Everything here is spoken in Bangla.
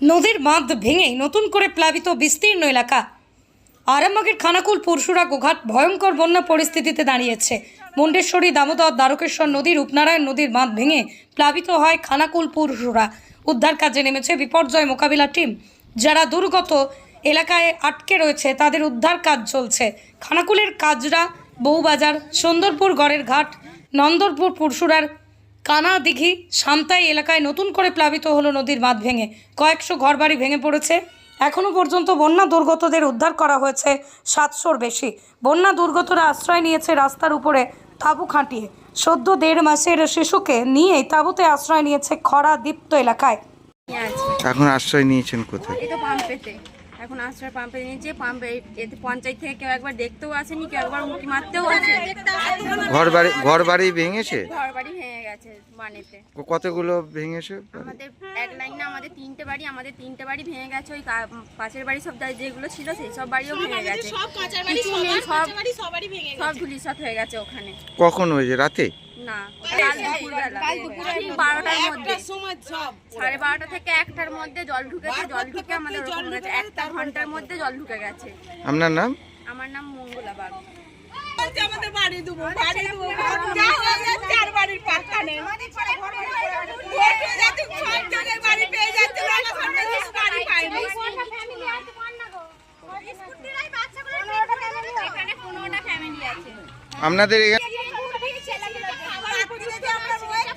নদীর বাঁধ ভেঙে নতুন করে প্লাবিত বিস্তীর্ণ এলাকা। আরামবাগের খানাকুল পরশুরা গোঘাট ভয়ঙ্কর বন্যা পরিস্থিতিতে দাঁড়িয়েছে। মুন্ডেশ্বরী, দামোদর, দ্বারকেশ্বর নদী, রূপনারায়ণ নদীর বাঁধ ভেঙে প্লাবিত হয় খানাকুল পরশুরা। উদ্ধার কাজে নেমেছে বিপর্যয় মোকাবিলা টিম। যারা দুর্গত এলাকায় আটকে রয়েছে তাদের উদ্ধার কাজ চলছে। খানাকুলের কাজরা, বউবাজার, সুন্দরপুর, গড়ের ঘাট, নন্দরপুর, পরশুরার কানা দিঘি, সামতাই এলাকায় নতুন করে প্লাবিত হলো নদীর বাঁধ ভেঙে। কয়েকশো ঘরবাড়ি ভেঙে পড়েছে। এখনও পর্যন্ত বন্যা দুর্গতদের উদ্ধার করা হয়েছে 700-র বেশি। বন্যা দুর্গতরা আশ্রয় নিয়েছে রাস্তার উপরে তাঁবু খাটিয়ে। সদ্য 1.5 মাসের শিশুকে নিয়েই তাঁবুতে আশ্রয় নিয়েছে খরা দীপ্ত এলাকায়। এখন আশ্রয় নিয়েছেন কোথায়? এই তো পাম্পেতে এখন আশ্রয় পাম্পে নিয়েছে। পাম্পে এতে পঞ্চায়েত থেকে কেউ একবার দেখতেও আসেনি, কেউ একবার উঁকি মারতেও আসে। ঘর বাড়ি ভেঙেছে, ঘর বাড়ি ভেঙে গেছে মানেতে। কতগুলো ভেঙেছে? আমাদের এক লাইন না, আমাদের 3টে বাড়ি, আমাদের 3টে বাড়ি ভেঙে গেছে। ওই পাশের বাড়ি সব যেগুলো ছিল সেই সব বাড়িও ভেঙে গেছে। সব ধুলিসাৎ হয়ে গেছে ওখানে। কখন হয়েছে? রাতে? না, কাল দুপুরবেলা 12টার মধ্যে, 12:30 থেকে 1টার মধ্যে জল ঢুকেছে। জল ঢুকে আমাদের ওরকম গেছে, 1 ঘন্টার মধ্যে জল ঢুকে গেছে। আপনার নাম? আমার নাম মঙ্গলা বাগ। আমাদের বাড়ি দেবো, বাড়ি দেবো, চার বাড়ির পাত্তা নেই। বাড়ি পেয়ে যাচ্ছে, বাড়ি পাইনি। এখানে 15টা ফ্যামিলি আছে। আপনাদের এখানে